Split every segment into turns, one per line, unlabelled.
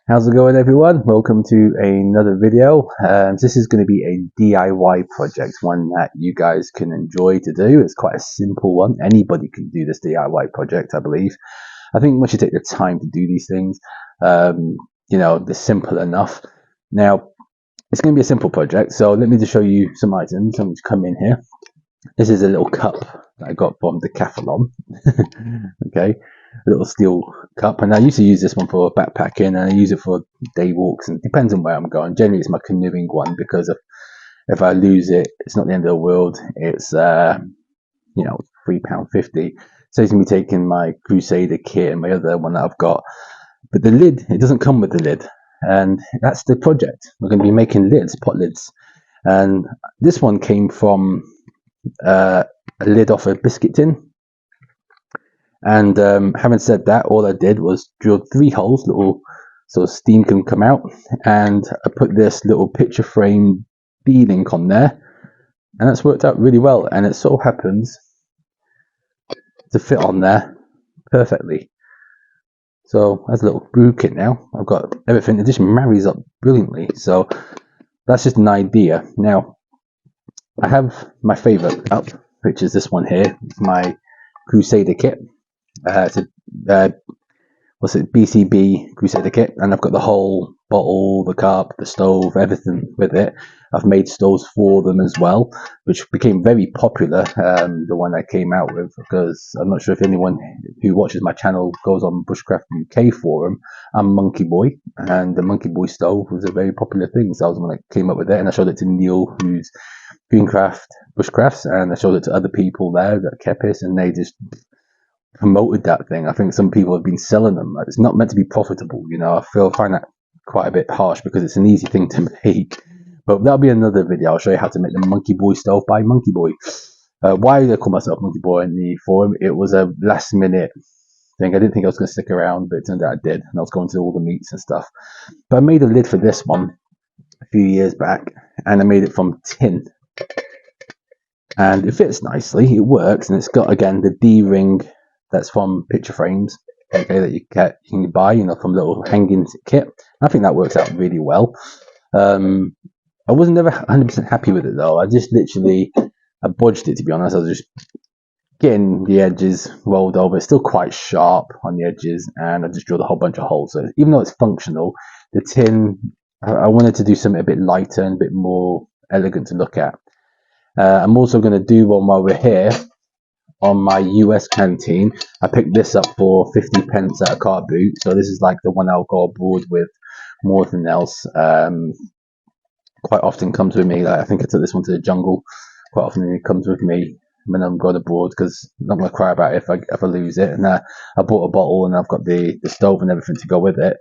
How's it going, everyone? Welcome to another video. This is going to be a DIY project, one that you guys can enjoy to do. It's quite a simple one. Anybody can do this DIY project, I believe. I think once you take the time to do these things, they're simple enough. Now, it's going to be a simple project, so let me just show you some items. I'm going to come in here. This is a little cup that I got from Decathlon. Okay, a little steel cup, and I used to use this one for backpacking, and I use it for day walks, and it depends on where I'm going. Generally, it's my canoeing one because if I lose it, it's not the end of the world. It's £3.50. Saves me taking my Crusader kit and my other one that I've got, but the lid, it doesn't come with the lid, and that's the project. We're going to be making lids, pot lids, and this one came from a lid off a biscuit tin. And having said that, all I did was drill 3 holes, little so steam can come out, and I put this little picture frame B-link on there, and that's worked out really well, and it so happens to fit on there perfectly. So as a little brew kit now, I've got everything. It just marries up brilliantly. So that's just an idea. Now I have my favorite cup, which is this one here. It's my Crusader kit. It's a BCB Crusader kit, and I've got the whole bottle, the cup, the stove, everything with it. I've made stoves for them as well, which became very popular, the one I came out with, because I'm not sure if anyone who watches my channel goes on Bushcraft UK forum. I'm Monkey Boy, and the Monkey Boy stove was a very popular thing, so I was the one that came up with it, and I showed it to Neil, who's Greencraft Bushcrafts, and I showed it to other people there that kept it, and they just promoted that thing. I think some people have been selling them. It's not meant to be profitable, I find that quite a bit harsh because it's an easy thing to make. But that'll be another video. I'll show you how to make the Monkey Boy stove by Monkey Boy. Why did I call myself Monkey Boy in the forum? It was a last minute thing. I didn't think I was going to stick around, but it turned out I did, and I was going to all the meets and stuff. But I made a lid for this one a few years back, and I made it from tin, and it fits nicely. It works, and it's got, again, the D-ring that's from picture frames, okay, that you can buy, from little hanging kit. I think that works out really well. I was never 100% happy with it though. I just literally, I bodged it, to be honest. I was just getting the edges rolled over. It's still quite sharp on the edges, and I just drilled a whole bunch of holes. So even though it's functional, the tin, I wanted to do something a bit lighter and a bit more elegant to look at. I'm also going to do one while we're here on my US Canteen. I picked this up for 50 pence at a car boot. So this is like the one I'll go abroad with more than else. Quite often comes with me. Like, I think I took this one to the jungle. Quite often it comes with me when I'm going abroad, because I'm not going to cry about it if I lose it. And I bought a bottle, and I've got the stove and everything to go with it.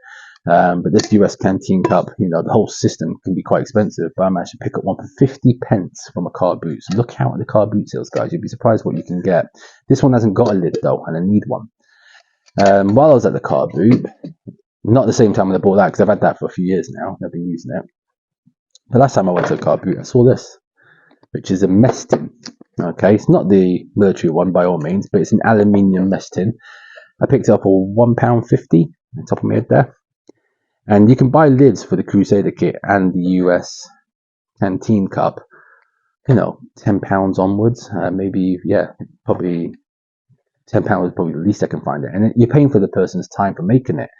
But this US Canteen cup, the whole system can be quite expensive, but I managed to pick up one for 50 pence from a car boot. So look out at the car boot sales, guys. You'd be surprised what you can get. This one hasn't got a lid though, and I need one. While I was at the car boot, not the same time when I bought that, because I've had that for a few years now. I've been using it. The last time I went to a car boot, I saw this, which is a mess tin. Okay, it's not the military one by all means, but it's an aluminium mess tin. I picked it up for £1.50 on the top of my head there. And you can buy lids for the Crusader kit and the US Canteen cup, £10 onwards. Maybe, probably £10 is probably the least I can find it. And you're paying for the person's time for making it.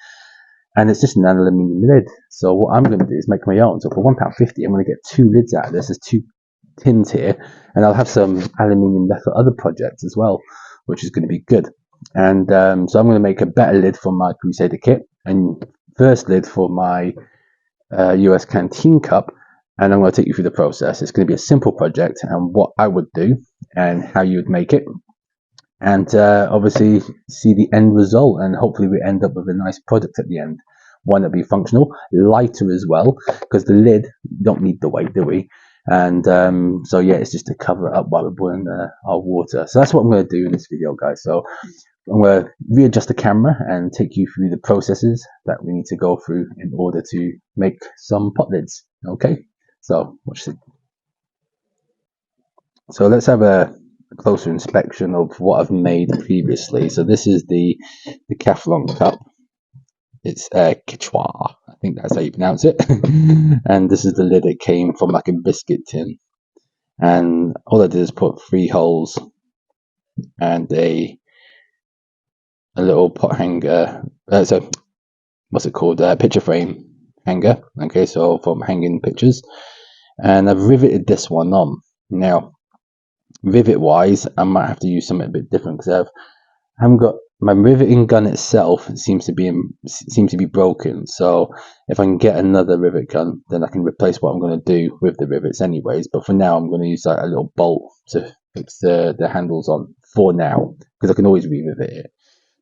And it's just an aluminium lid. So what I'm going to do is make my own. So for £1.50, I'm going to get 2 lids out of this. There's 2 tins here. And I'll have some aluminium left for other projects as well, which is going to be good. And so I'm going to make a better lid for my Crusader kit, and first lid for my US Canteen cup, and I'm going to take you through the process. It's going to be a simple project, and what I would do and how you would make it, and obviously see the end result, and hopefully we end up with a nice product at the end, one that'll be functional, lighter as well, because the lid, don't need the weight, do we? And so yeah, it's just to cover it up while we're boiling our water. So that's what I'm going to do in this video, guys. So I'm going to readjust the camera and take you through the processes that we need to go through in order to make some pot lids. Okay, so watch this. So let's have a closer inspection of what I've made previously. So this is the Decathlon cup. it's Quechua. I think that's how you pronounce it. And this is the lid. It came from like a biscuit tin. And all I did is put 3 holes and a little pot hanger. So what's it called? Picture frame hanger. Okay, so from hanging pictures. And I've riveted this one on. Now, rivet wise, I might have to use something a bit different because I haven't got my riveting gun itself. It seems to be broken. So if I can get another rivet gun, then I can replace what I'm going to do with the rivets anyways. But for now, I'm going to use like a little bolt to fix the handles on for now, because I can always re-rivet it.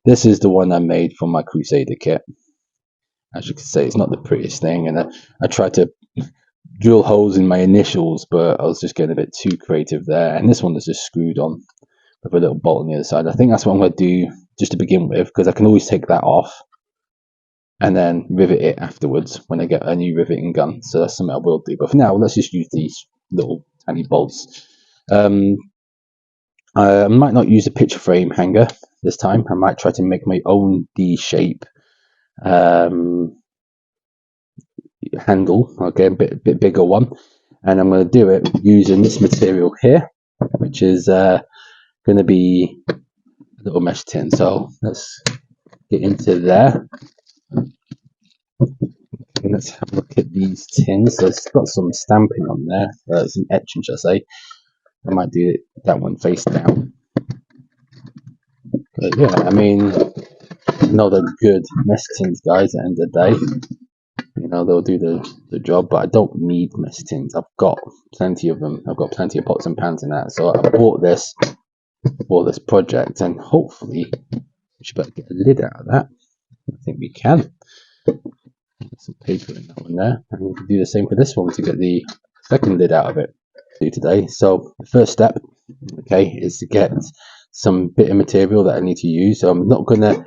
This is the one I made from my Crusader kit. As you can see, it's not the prettiest thing, and I tried to drill holes in my initials, but I was just getting a bit too creative there. And this one is just screwed on with a little bolt on the other side. I think that's what I'm going to do just to begin with, because I can always take that off and then rivet it afterwards when I get a new riveting gun. So that's something I will do. But for now, let's just use these little tiny bolts. I might not use a picture frame hanger this time. I might try to make my own D-shape handle, okay, a bit bigger one, and I'm going to do it using this material here, which is going to be a little mesh tin. So let's get into there and let's have a look at these tins. So it's got some stamping on there, some etching, shall I say. I might do that one face down, but yeah, I mean, they're good mesh tins, guys. At the end of the day, they'll do the job, but I don't need mesh tins. I've got plenty of them. I've got plenty of pots and pans in that. So I bought this for this project, and hopefully we should be able to get a lid out of that. I think we can. There's some paper in that one there, and we can do the same for this one to get the second lid out of it. Do today. So the first step, okay, is to get some bit of material that I need to use. So I'm not gonna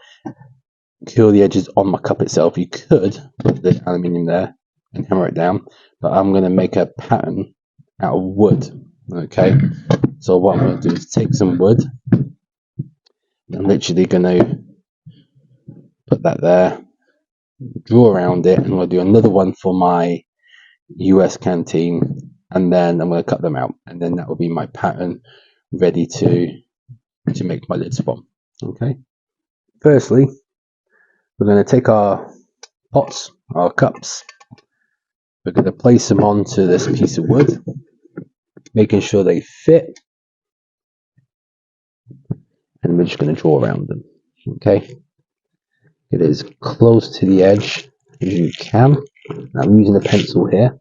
kill the edges on my cup itself. You could put the aluminium there and hammer it down, but I'm going to make a pattern out of wood. Okay, so what I'm going to do is take some wood. I'm literally going to put that there, draw around it, and I'm going to do another one for my US canteen, and then I'm going to cut them out, and then that will be my pattern ready to make my lids from. Okay, firstly, we're going to take our pots, our cups. We're going to place them onto this piece of wood, making sure they fit, and we're just going to draw around them. Okay, get it as close to the edge as you can. I'm using a pencil here.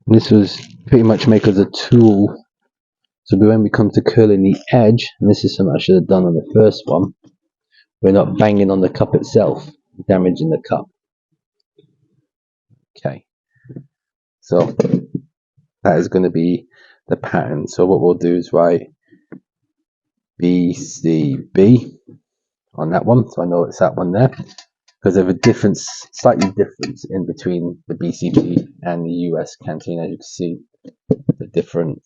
This was pretty much made as a tool, so when we come to curling the edge, and this is something I should have done on the first one, we're not banging on the cup itself, damaging the cup. Okay, so that is going to be the pattern. So what we'll do is write BCB on that one, so I know it's that one there, because of a difference, slightly difference in between the BCB and the US canteen. As you can see, the different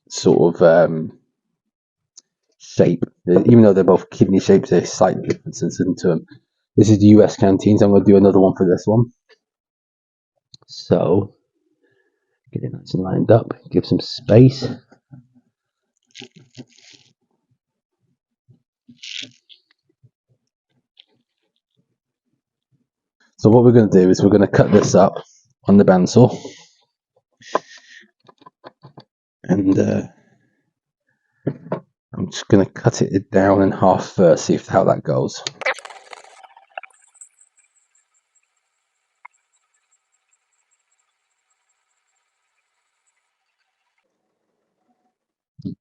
sort of shape, even though they're both kidney shapes, there's slight differences into them. This is the US canteen, so I'm going to do another one for this one. So get it nice and lined up, give some space. So what we're going to do is we're going to cut this up on the bandsaw, and I'm just going to cut it down in half first, see how that goes.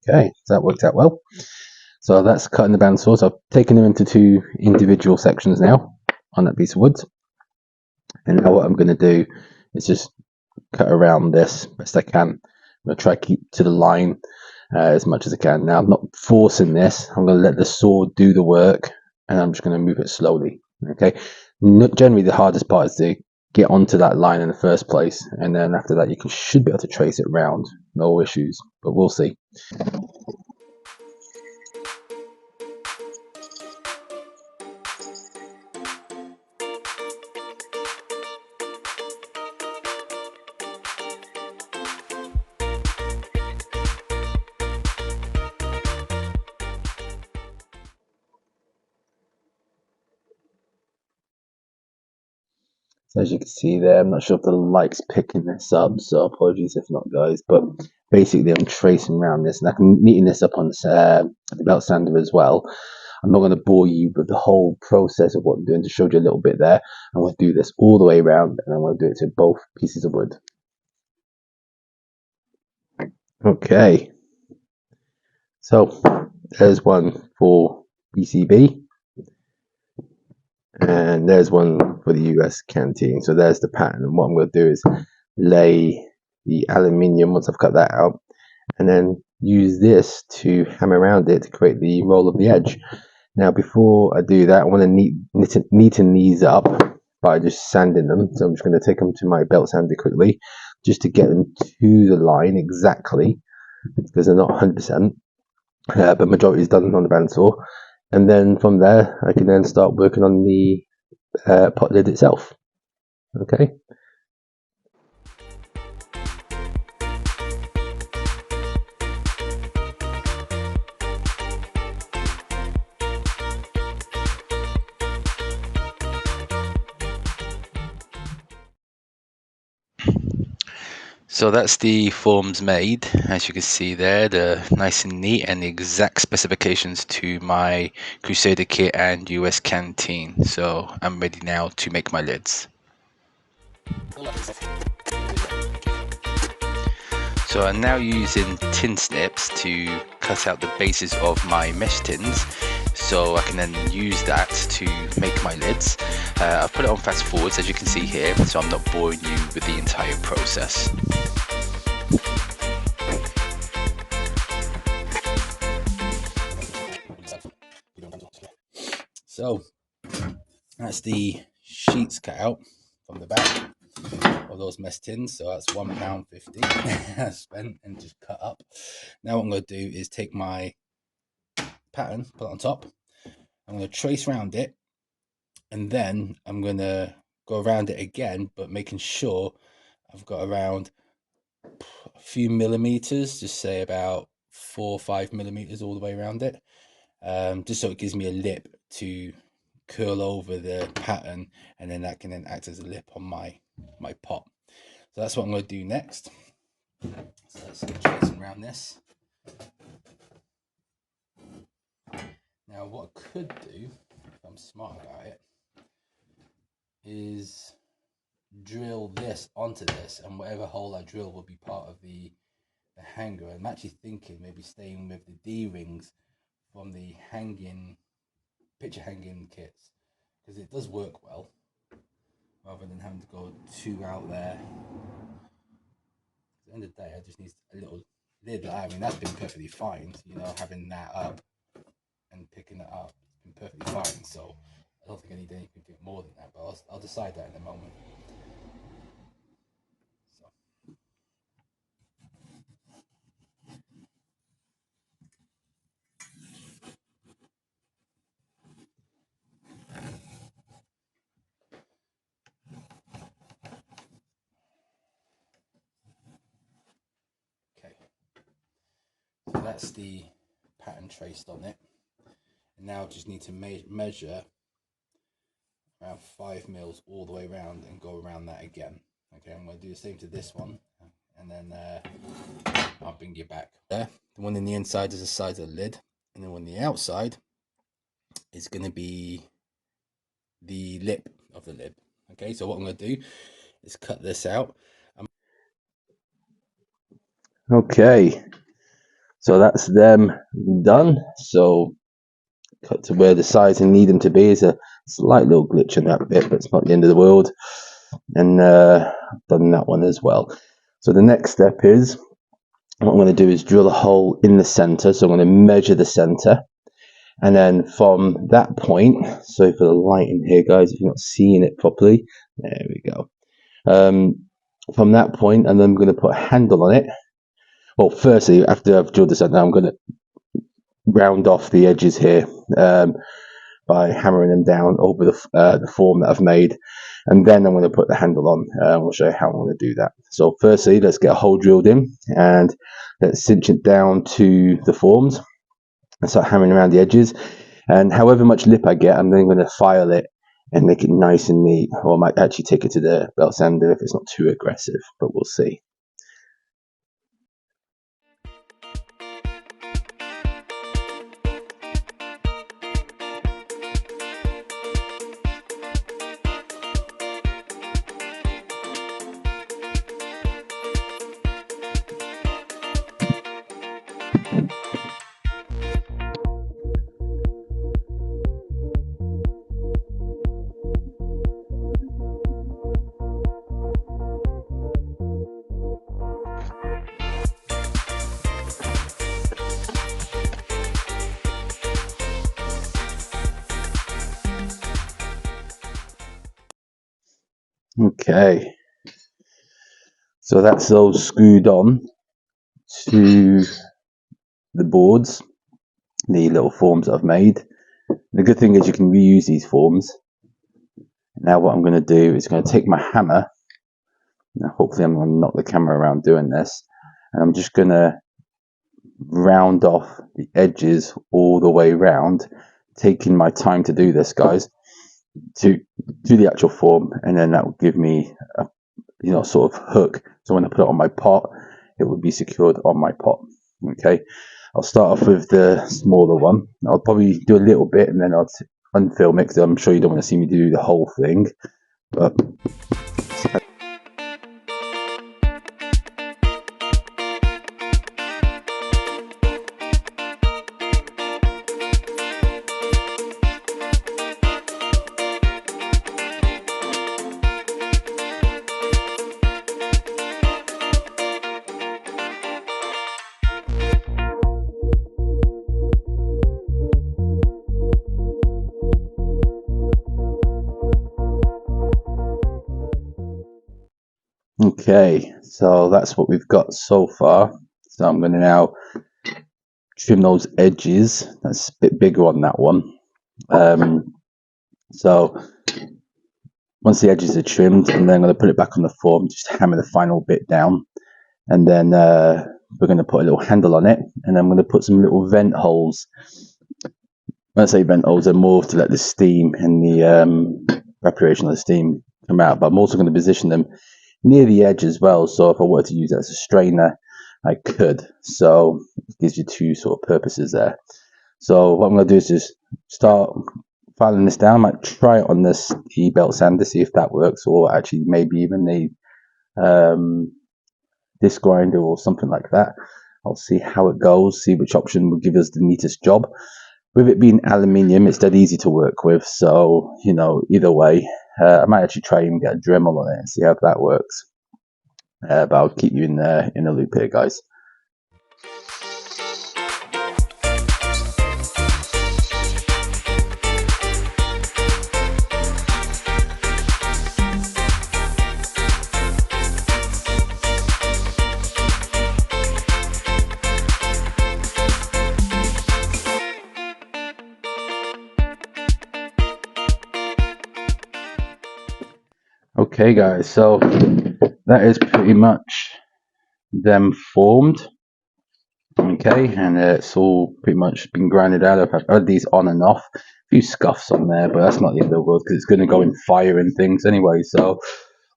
Okay, so that worked out well. So that's cutting the bandsaw. So I've taken them into 2 individual sections now on that piece of wood. And now what I'm going to do is just cut around this best I can. I'm going to try to keep to the line as much as I can. Now I'm not forcing this. I'm going to let the saw do the work, and I'm just going to move it slowly. Okay. Generally, the hardest part is to get onto that line in the first place, and then after that, you should be able to trace it around. No issues, but we'll see. So as you can see there, I'm not sure if the light's picking this up, so apologies if not, guys. But basically, I'm tracing around this, and I can neaten this up on the belt sander as well. I'm not going to bore you with the whole process of what I'm doing, to show you a little bit there. I'm going to do this all the way around, and I'm going to do it to both pieces of wood. Okay, so there's one for BCB, and there's one for the US Canteen. So there's the pattern, and what I'm going to do is lay the aluminium once I've cut that out, and then use this to hammer around it to create the roll of the edge. Now before I do that, I want to neaten these up by just sanding them. So I'm just going to take them to my belt sander quickly, just to get them to the line exactly, because they're not 100%, but majority is done on the bandsaw. And then from there, I can then start working on the pot lid itself. Okay. So that's the forms made. As you can see there, they're nice and neat and the exact specifications to my Crusader kit and US Canteen. So I'm ready now to make my lids. So I'm now using tin snips to cut out the bases of my mesh tins, so I can then use that to make my lids. I've put it on fast forwards, as you can see here, so I'm not boring you with the entire process. So that's the sheets cut out from the back of those mesh tins. So that's £1.50 spent and just cut up. Now what I'm going to do is take my pattern, put it on top. I'm going to trace around it, and then I'm going to go around it again, but making sure I've got around a few millimeters, just say about 4 or 5 millimeters all the way around it, just so it gives me a lip to curl over the pattern, and then that can then act as a lip on my pot. So that's what I'm going to do next. So let's get tracing around this. Now what I could do, if I'm smart about it, is drill this onto this, and whatever hole I drill will be part of the hanger. I'm actually thinking maybe staying with the D-rings from the picture hanging kits, because it does work well rather than having to go too out there. At the end of the day, I just need a little lid. I mean, that's been perfectly fine, you know, having that up and picking it up, it's been perfectly fine. So I don't think I need anything more than that, but I'll decide that in a moment. So. Okay, so that's the pattern traced on it, and now I just need to measure around 5 mils all the way around and go around that again. Okay, I'm going to do the same to this one, and then I'll bring you back. There, the one in the inside is the size of the lid, and the one on the outside is going to be the lip of the lid. Okay, so what I'm going to do is cut this out. Okay, so that's them done. So cut to where the size I need them to be. Is a slight little glitch in that bit, but it's not the end of the world. And I've done that one as well. So the next step is, what I'm going to do is drill a hole in the center. So I'm going to measure the center, and then from that point, so for the light in here, guys, if you're not seeing it properly, there we go. From that point, and then I'm going to put a handle on it. Well, firstly, after I've drilled this out, now I'm going to round off the edges here by hammering them down over the form that I've made, and then I'm going to put the handle on. I'll show you how I'm going to do that. So firstly, let's get a hole drilled in, and let's cinch it down to the forms and start hammering around the edges. And however much lip I get, I'm then going to file it and make it nice and neat. Or I might actually take it to the belt sander if it's not too aggressive, but we'll see. Okay, so that's those screwed on to the boards, the little forms that I've made. The good thing is you can reuse these forms. Now what I'm going to do is going to take my hammer. Now hopefully I'm going to knock the camera around doing this, and I'm just going to round off the edges all the way around, taking my time to do this, guys, to the actual form, and then that will give me a sort of hook, so when I put it on my pot it would be secured on my pot. Okay, I'll start off with the smaller one. I'll probably do a little bit and then I'll unfilm it because I'm sure you don't want to see me do the whole thing, but okay, so that's what we've got so far. So I'm going to now trim those edges. That's a bit bigger on that one. So once the edges are trimmed, and then I'm going to put it back on the form, just hammer the final bit down, and then we're going to put a little handle on it, and I'm going to put some little vent holes. When I say vent holes, they're more to let the steam and the evaporation of the steam come out, but I'm also going to position them near the edge as well, so if I wanted to use it as a strainer I could. So it gives you two sort of purposes there. So what I'm going to do is just start filing this down. I might try it on this belt sander, see if that works, or actually maybe even a disc grinder or something like that. I'll see how it goes, see which option will give us the neatest job. With it being aluminium, it's dead easy to work with, so either way, I might actually try and get a Dremel on it and see how that works. But I'll keep you in the loop here, guys. Okay, guys, so that is pretty much them formed. Okay, and it's all pretty much been grinded out. I've had these on and off, a few scuffs on there, but that's not the end of the world because it's going to go in fire and things anyway. So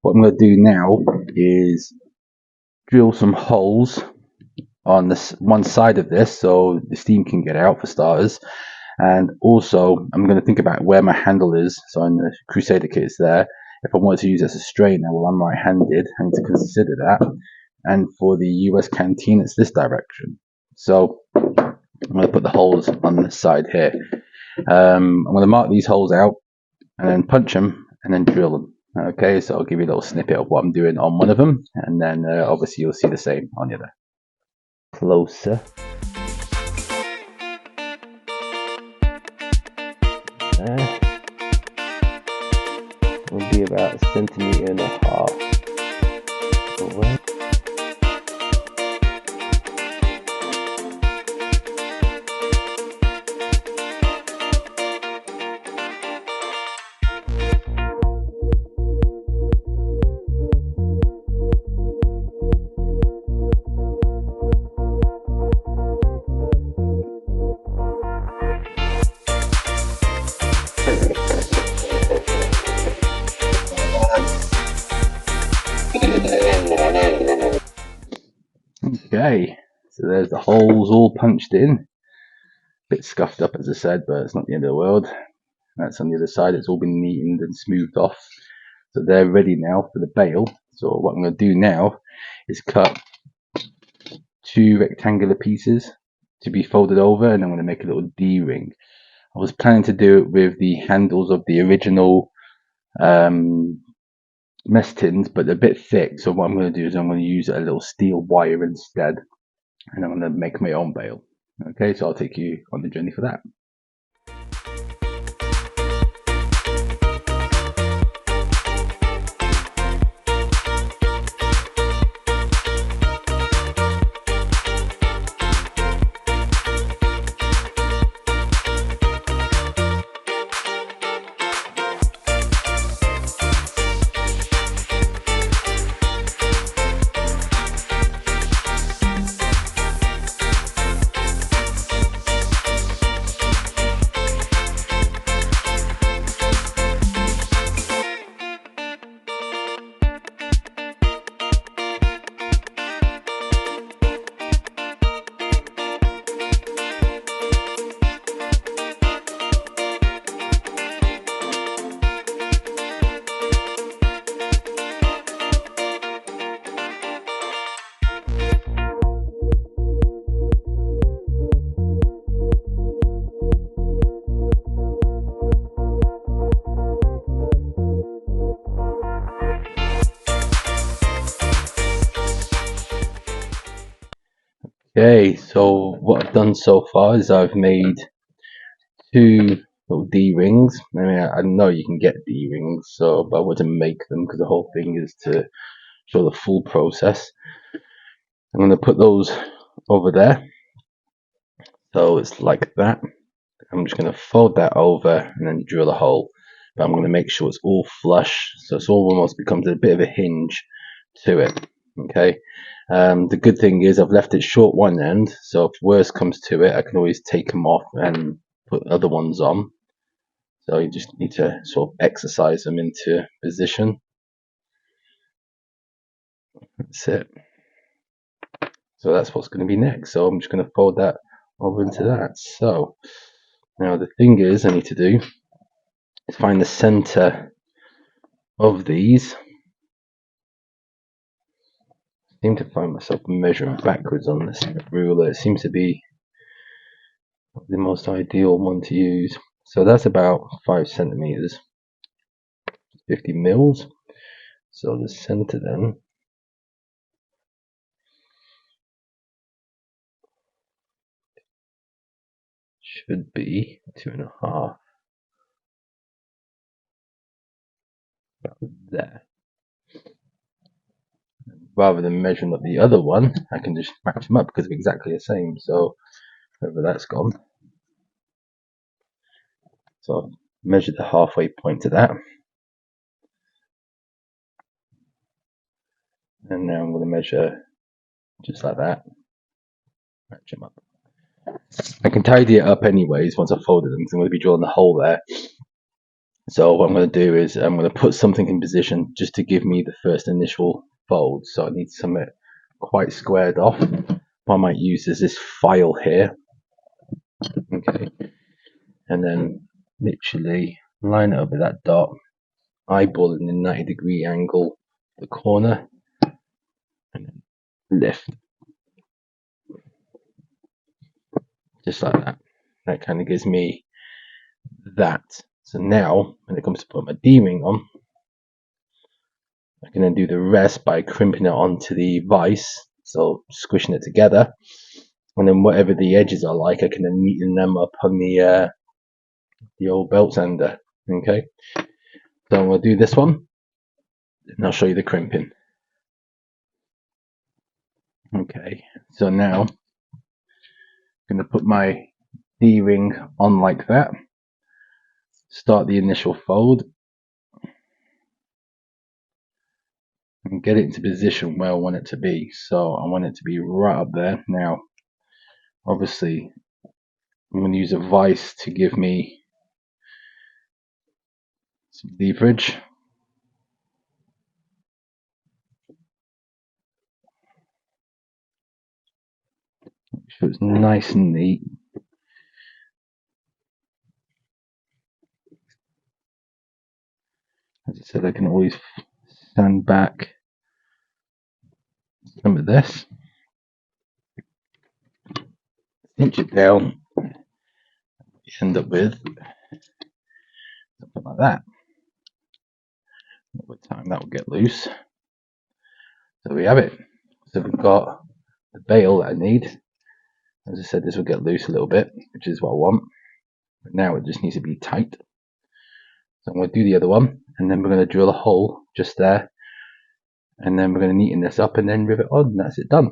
what I'm going to do now is drill some holes on this one side of this so the steam can get out for starters, and also I'm going to think about where my handle is. So in the Crusader kit it's there. If I wanted to use it as a strainer, well, I'm right-handed, I need to consider that. And for the US Canteen, it's this direction. So I'm going to put the holes on this side here. I'm going to mark these holes out and then punch them and then drill them. Okay, so I'll give you a little snippet of what I'm doing on one of them, and then obviously you'll see the same on the other. Closer. There. Will be about 1.5 centimeters away. Okay, so there's the holes all punched in. Bit scuffed up, as I said, but it's not the end of the world. That's on the other side. It's all been neatened and smoothed off. So they're ready now for the bail. So what I'm going to do now is cut 2 rectangular pieces to be folded over, and I'm going to make a little D-ring. I was planning to do it with the handles of the original mess tins, but they're a bit thick. So what I'm going to do is I'm going to use a little steel wire instead, and I'm going to make my own bail. Okay, so I'll take you on the journey for that. Okay, so what I've done so far is I've made 2 little D-rings. I mean, I know you can get D-rings, so but I want to make them because the whole thing is to show the full process. I'm going to put those over there, so it's like that. I'm just going to fold that over and then drill a hole, but I'm going to make sure it's all flush, so it's all almost becomes a bit of a hinge to it. Okay, the good thing is I've left it short one end, so if worse comes to it, I can always take them off and put other ones on. So you just need to sort of exercise them into position. That's it. So that's what's going to be next. So I'm just going to fold that over into that. So now the thing is I need to do is find the center of these. I seem to find myself measuring backwards on this ruler. It seems to be the most ideal one to use. So that's about 5 centimeters, 50 mils. So the center then should be 2.5. About there. Rather than measuring up the other one, I can just match them up because they're exactly the same. So over that's gone. So I've measured the halfway point to that. And now I'm going to measure just like that. Match them up. I can tidy it up anyways once I've folded them because I'm going to be drilling the hole there. So what I'm going to do is I'm going to put something in position just to give me the first initial fold. So I need something quite squared off. What I might use is this file here. Okay. And then literally line it up with that dot, eyeball it in a 90-degree angle, the corner, and then lift. Just like that. That kind of gives me that. So now, when it comes to putting my D-ring on, I can then do the rest by crimping it onto the vise, so squishing it together. And then whatever the edges are like, I can then neaten them up on the old belt sander. Okay, so I'm going to do this one, and I'll show you the crimping. Okay, so now I'm going to put my D-ring on like that. Start the initial fold and get it into position where I want it to be. So I want it to be right up there. Now, obviously, I'm going to use a vise to give me some leverage. sure it's nice and neat. As I said, I can always stand back some of this, pinch it down, you end up with something like that. Over time that will get loose. So we have it. So we've got the bail that I need. As I said, this will get loose a little bit, which is what I want. But now it just needs to be tight. So I'm going to do the other one, and then we're going to drill a hole just there. And then we're going to neaten this up and then rivet on, and that's it done.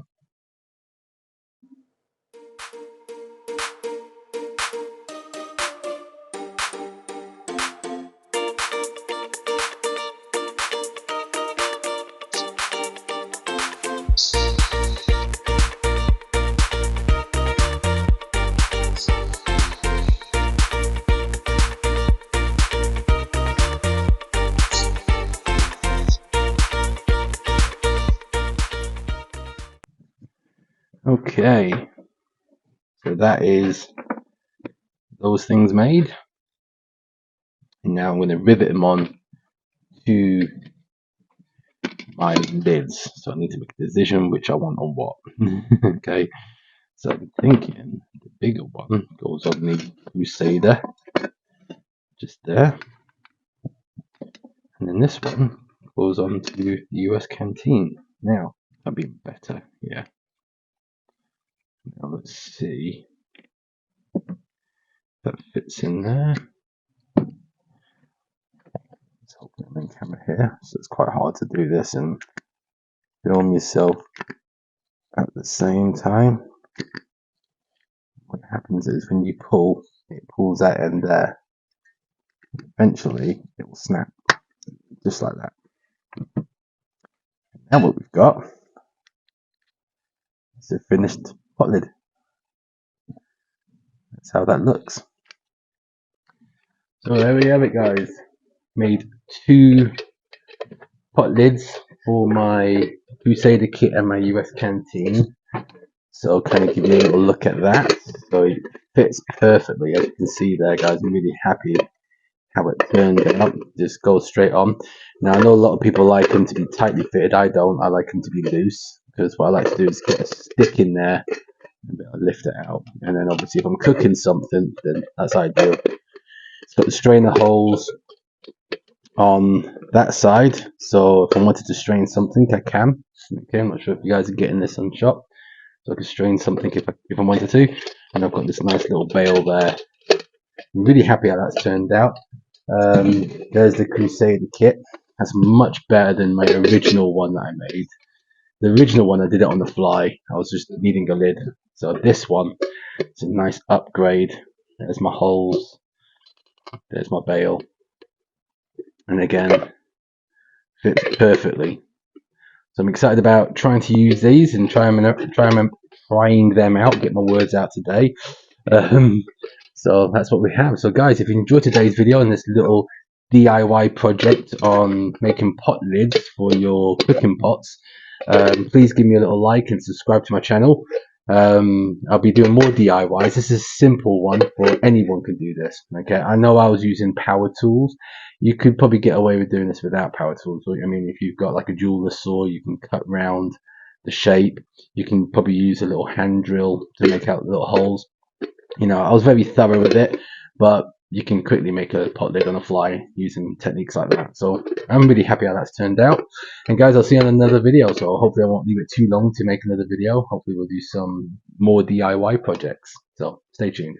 Okay, so that is those things made. And now I'm going to rivet them on to my lids. So I need to make a decision which I want on what. Okay, so I'm thinking the bigger one goes on the Crusader, just there. And then this one goes on to the US Canteen. Now, that'd be better, yeah. Now let's see if that fits in there. Let's open the main camera here. So it's quite hard to do this and film yourself at the same time. What happens is when you pull, it pulls that end there. Eventually, it will snap, just like that. Now what we've got is a finished pot lid. That's how that looks. So there we have it, guys. Made 2 pot lids for my Crusader kit and my US Canteen. So I'll kind of give you a little look at that. So it fits perfectly, as you can see there, guys. I'm really happy how it turned out. Just goes straight on. Now I know a lot of people like them to be tightly fitted. I don't. I like them to be loose, because what I like to do is get a stick in there and lift it out. And then obviously if I'm cooking something, then that's ideal. It's got the strainer holes on that side, so if I wanted to strain something, I can. Okay, I'm not sure if you guys are getting this on shot, so I can strain something if I wanted to. And I've got this nice little bail there. I'm really happy how that's turned out. There's the Crusader kit. That's much better than my original one that I made. The original one I did it on the fly. I was just needing a lid. So this one, it's a nice upgrade. There's my holes. There's my bail. And again, fits perfectly. So I'm excited about trying to use these and trying them out. Get my words out today. So that's what we have. So guys, if you enjoyed today's video and this little DIY project on making pot lids for your cooking pots, please give me a little like and subscribe to my channel. I'll be doing more DIYs. This is a simple one for anyone can do this. Okay, I know I was using power tools. You could probably get away with doing this without power tools. I mean, if you've got like a jeweler's saw, you can cut round the shape. You can probably use a little hand drill to make out little holes. You know, I was very thorough with it, but you can quickly make a pot lid on the fly using techniques like that. So I'm really happy how that's turned out. And guys, I'll see you on another video. So hopefully I won't leave it too long to make another video. Hopefully we'll do some more DIY projects. So stay tuned.